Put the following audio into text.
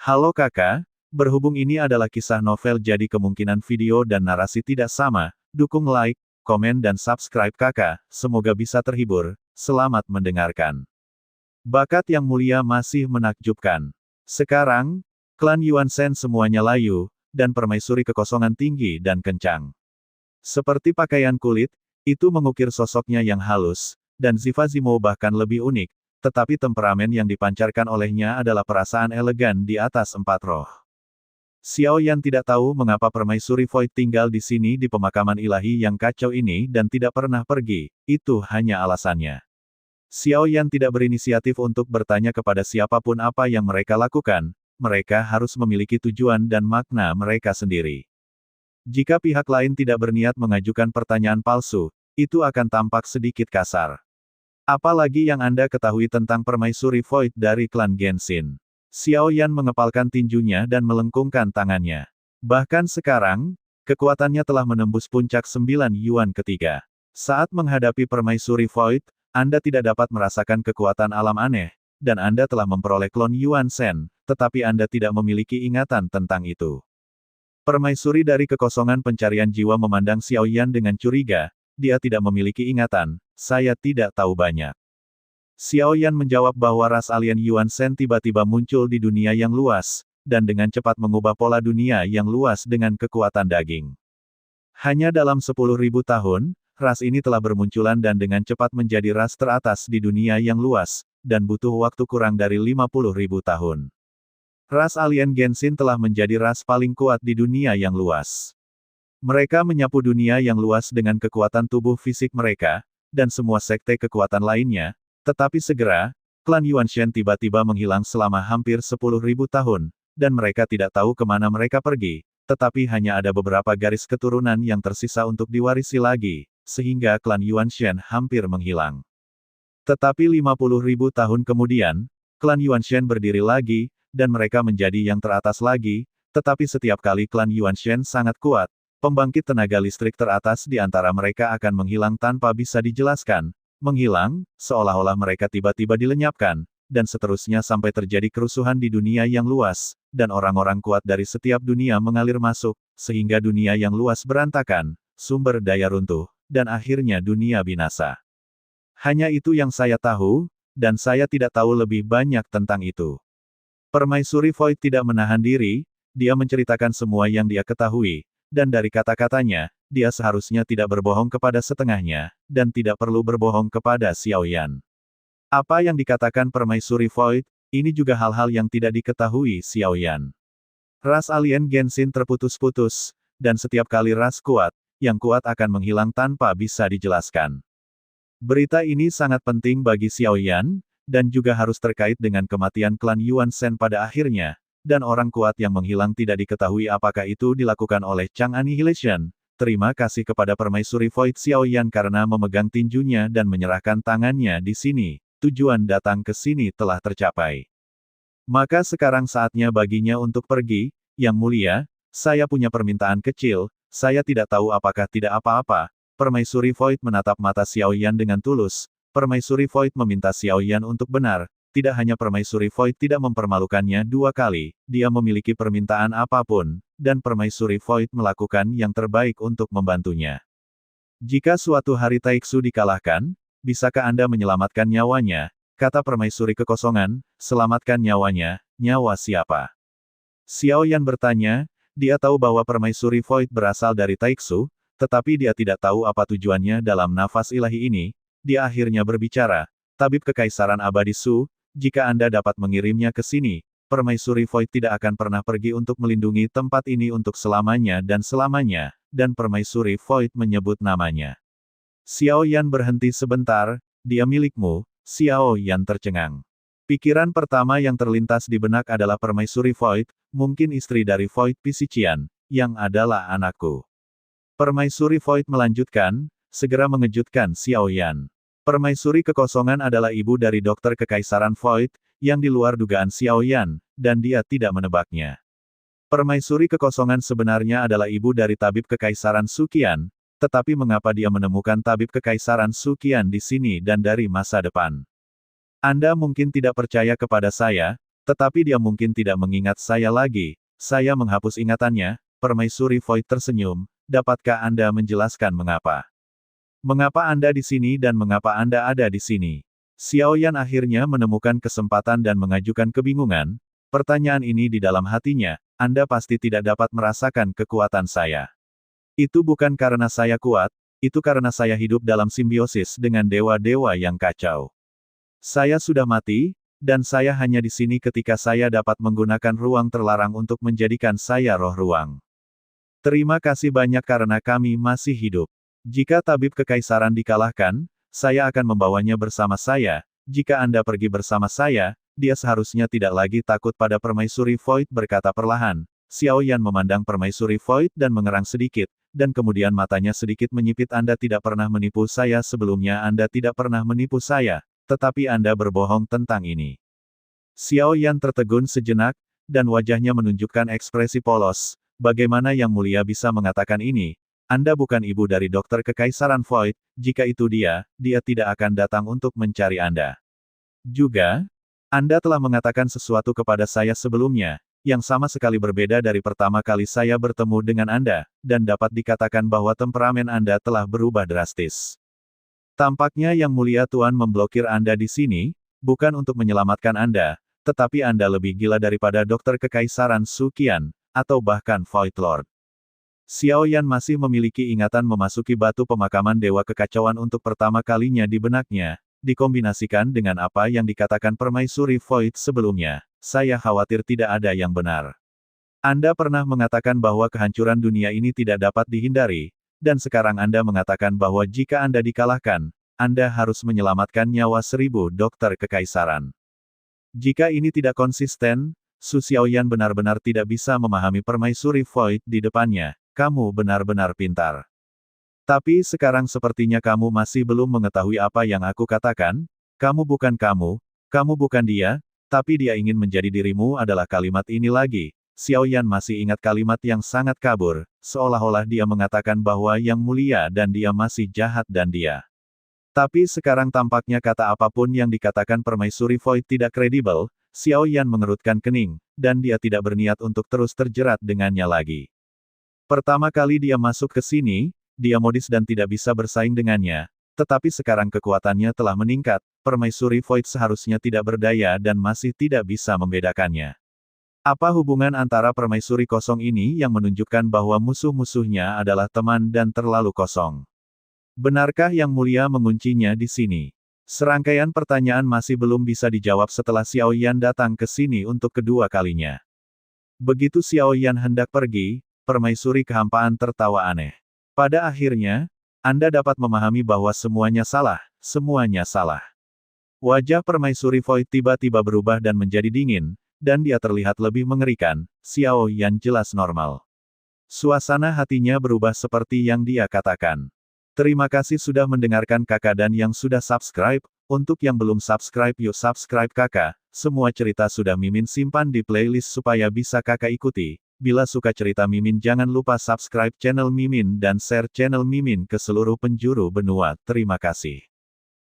Halo kakak, berhubung ini adalah kisah novel jadi kemungkinan video dan narasi tidak sama, dukung like, komen dan subscribe kakak, semoga bisa terhibur, selamat mendengarkan. Bakat yang mulia masih menakjubkan. Sekarang, klan Yuan Shen semuanya layu, dan permaisuri kekosongan tinggi dan kencang. Seperti pakaian kulit, itu mengukir sosoknya yang halus, dan Ziva Zimo bahkan lebih unik, tetapi temperamen yang dipancarkan olehnya adalah perasaan elegan di atas empat roh. Xiao Yan tidak tahu mengapa permaisuri Void tinggal di sini di pemakaman ilahi yang kacau ini dan tidak pernah pergi, itu hanya alasannya. Xiao Yan tidak berinisiatif untuk bertanya kepada siapapun apa yang mereka lakukan, mereka harus memiliki tujuan dan makna mereka sendiri. Jika pihak lain tidak berniat mengajukan pertanyaan palsu, itu akan tampak sedikit kasar. Apalagi yang Anda ketahui tentang permaisuri Void dari klan Genshin. Xiao Yan mengepalkan tinjunya dan melengkungkan tangannya. Bahkan sekarang, kekuatannya telah menembus puncak 9 Yuan ketiga. Saat menghadapi permaisuri Void, Anda tidak dapat merasakan kekuatan alam aneh, dan Anda telah memperoleh klon Yuan Shen, tetapi Anda tidak memiliki ingatan tentang itu. Permaisuri dari kekosongan pencarian jiwa memandang Xiao Yan dengan curiga, dia tidak memiliki ingatan, saya tidak tahu banyak. Xiao Yan menjawab bahwa ras alien Yuan Shen tiba-tiba muncul di dunia yang luas, dan dengan cepat mengubah pola dunia yang luas dengan kekuatan daging. Hanya dalam 10.000 tahun, ras ini telah bermunculan dan dengan cepat menjadi ras teratas di dunia yang luas, dan butuh waktu kurang dari 50.000 tahun. Ras alien Genshin telah menjadi ras paling kuat di dunia yang luas. Mereka menyapu dunia yang luas dengan kekuatan tubuh fisik mereka, dan semua sekte kekuatan lainnya, tetapi segera, klan Yuan Shen tiba-tiba menghilang selama hampir 10.000 tahun, dan mereka tidak tahu kemana mereka pergi, tetapi hanya ada beberapa garis keturunan yang tersisa untuk diwarisi lagi, sehingga klan Yuan Shen hampir menghilang. Tetapi 50.000 tahun kemudian, klan Yuan Shen berdiri lagi, dan mereka menjadi yang teratas lagi, tetapi setiap kali klan Yuan Shen sangat kuat, pembangkit tenaga listrik teratas di antara mereka akan menghilang tanpa bisa dijelaskan, menghilang, seolah-olah mereka tiba-tiba dilenyapkan, dan seterusnya sampai terjadi kerusuhan di dunia yang luas, dan orang-orang kuat dari setiap dunia mengalir masuk, sehingga dunia yang luas berantakan, sumber daya runtuh, dan akhirnya dunia binasa. Hanya itu yang saya tahu, dan saya tidak tahu lebih banyak tentang itu. Permaisuri Void tidak menahan diri, dia menceritakan semua yang dia ketahui, dan dari kata-katanya, dia seharusnya tidak berbohong kepada setengahnya, dan tidak perlu berbohong kepada Xiao Yan. Apa yang dikatakan Permaisuri Void, ini juga hal-hal yang tidak diketahui Xiao Yan. Ras alien Genshin terputus-putus, dan setiap kali ras kuat, yang kuat akan menghilang tanpa bisa dijelaskan. Berita ini sangat penting bagi Xiao Yan, dan juga harus terkait dengan kematian klan Yuan Shen pada akhirnya, dan orang kuat yang menghilang tidak diketahui apakah itu dilakukan oleh Chang Annihilation. Terima kasih kepada Permaisuri Void Xiao Yan karena memegang tinjunya dan menyerahkan tangannya di sini, tujuan datang ke sini telah tercapai. Maka sekarang saatnya baginya untuk pergi, Yang Mulia, saya punya permintaan kecil, saya tidak tahu apakah tidak apa-apa. Permaisuri Void menatap mata Xiao Yan dengan tulus. Permaisuri Void meminta Xiao Yan untuk benar, tidak hanya Permaisuri Void tidak mempermalukannya 2 kali, dia memiliki permintaan apapun, dan Permaisuri Void melakukan yang terbaik untuk membantunya. Jika suatu hari Taiksu dikalahkan, bisakah Anda menyelamatkan nyawanya? Kata Permaisuri Kekosongan, selamatkan nyawanya, nyawa siapa? Xiao Yan bertanya, dia tahu bahwa Permaisuri Void berasal dari Taiksu, tetapi dia tidak tahu apa tujuannya dalam nafas ilahi ini. Dia akhirnya berbicara, tabib kekaisaran abadi Su, jika Anda dapat mengirimnya ke sini, Permaisuri Void tidak akan pernah pergi untuk melindungi tempat ini untuk selamanya, dan Permaisuri Void menyebut namanya. Xiao Yan berhenti sebentar, dia milikmu, Xiao Yan tercengang. Pikiran pertama yang terlintas di benak adalah Permaisuri Void, mungkin istri dari Void Pisician, yang adalah anakku. Permaisuri Void melanjutkan, segera mengejutkan Xiao Yan. Permaisuri Kekosongan adalah ibu dari dokter kekaisaran Void, yang di luar dugaan Xiao Yan, dan dia tidak menebaknya. Permaisuri Kekosongan sebenarnya adalah ibu dari tabib kekaisaran Suqian, tetapi mengapa dia menemukan tabib kekaisaran Suqian di sini dan dari masa depan? Anda mungkin tidak percaya kepada saya, Tetapi dia mungkin tidak mengingat saya lagi. Saya menghapus ingatannya. Permaisuri Void tersenyum. Dapatkah Anda menjelaskan mengapa? Mengapa Anda di sini dan mengapa Anda ada di sini? Xiao Yan akhirnya menemukan kesempatan dan mengajukan kebingungan. Pertanyaan ini di dalam hatinya. Anda pasti tidak dapat merasakan kekuatan saya. Itu bukan karena saya kuat, itu karena saya hidup dalam simbiosis dengan dewa-dewa yang kacau. Saya sudah mati, dan saya hanya di sini ketika saya dapat menggunakan ruang terlarang untuk menjadikan saya roh ruang. Terima kasih banyak karena kami masih hidup. Jika tabib kekaisaran dikalahkan, saya akan membawanya bersama saya. Jika Anda pergi bersama saya, dia seharusnya tidak lagi takut pada Permaisuri Void, berkata perlahan. Xiao Yan memandang Permaisuri Void dan mengerang sedikit, dan kemudian matanya sedikit menyipit. Anda tidak pernah menipu saya sebelumnya, Anda tidak pernah menipu saya. Tetapi Anda berbohong tentang ini. Xiao Yan tertegun sejenak, dan wajahnya menunjukkan ekspresi polos. Bagaimana Yang Mulia bisa mengatakan ini? Anda bukan ibu dari dokter kekaisaran Void, jika itu dia tidak akan datang untuk mencari Anda. Juga, Anda telah mengatakan sesuatu kepada saya sebelumnya, yang sama sekali berbeda dari pertama kali saya bertemu dengan Anda, dan dapat dikatakan bahwa temperamen Anda telah berubah drastis. Tampaknya Yang Mulia Tuan memblokir Anda di sini, bukan untuk menyelamatkan Anda, tetapi Anda lebih gila daripada dokter kekaisaran Su Qian, atau bahkan Void Lord. Xiao Yan masih memiliki ingatan memasuki batu pemakaman Dewa Kekacauan untuk pertama kalinya di benaknya, dikombinasikan dengan apa yang dikatakan Permaisuri Void sebelumnya. Saya khawatir tidak ada yang benar. Anda pernah mengatakan bahwa kehancuran dunia ini tidak dapat dihindari, dan sekarang Anda mengatakan bahwa jika Anda dikalahkan, Anda harus menyelamatkan nyawa 1000 dokter kekaisaran. Jika ini tidak konsisten, Su Xiaoyan benar-benar tidak bisa memahami Permaisuri Void di depannya. Kamu benar-benar pintar. Tapi sekarang sepertinya kamu masih belum mengetahui apa yang aku katakan. Kamu bukan dia, tapi dia ingin menjadi dirimu adalah kalimat ini lagi. Xiaoyan masih ingat kalimat yang sangat kabur, seolah-olah dia mengatakan bahwa Yang Mulia dan dia masih jahat dan dia. Tapi sekarang tampaknya kata apapun yang dikatakan Permaisuri Void tidak kredibel. Xiao Yan mengerutkan kening, dan dia tidak berniat untuk terus terjerat dengannya lagi. Pertama kali dia masuk ke sini, dia modis dan tidak bisa bersaing dengannya, tetapi sekarang kekuatannya telah meningkat, Permaisuri Void seharusnya tidak berdaya dan masih tidak bisa membedakannya. Apa hubungan antara Permaisuri kosong ini yang menunjukkan bahwa musuh-musuhnya adalah teman dan terlalu kosong? Benarkah Yang Mulia menguncinya di sini? Serangkaian pertanyaan masih belum bisa dijawab setelah Xiao Yan datang ke sini untuk kedua kalinya. Begitu Xiao Yan hendak pergi, Permaisuri kehampaan tertawa aneh. Pada akhirnya, Anda dapat memahami bahwa semuanya salah, semuanya salah. Wajah Permaisuri Void tiba-tiba berubah dan menjadi dingin, dan dia terlihat lebih mengerikan. Xiao Yan jelas normal. Suasana hatinya berubah seperti yang dia katakan. Terima kasih sudah mendengarkan kakak dan yang sudah subscribe. Untuk yang belum subscribe yuk subscribe kakak. Semua cerita sudah Mimin simpan di playlist supaya bisa kakak ikuti. Bila suka cerita Mimin jangan lupa subscribe channel Mimin dan share channel Mimin ke seluruh penjuru benua. Terima kasih.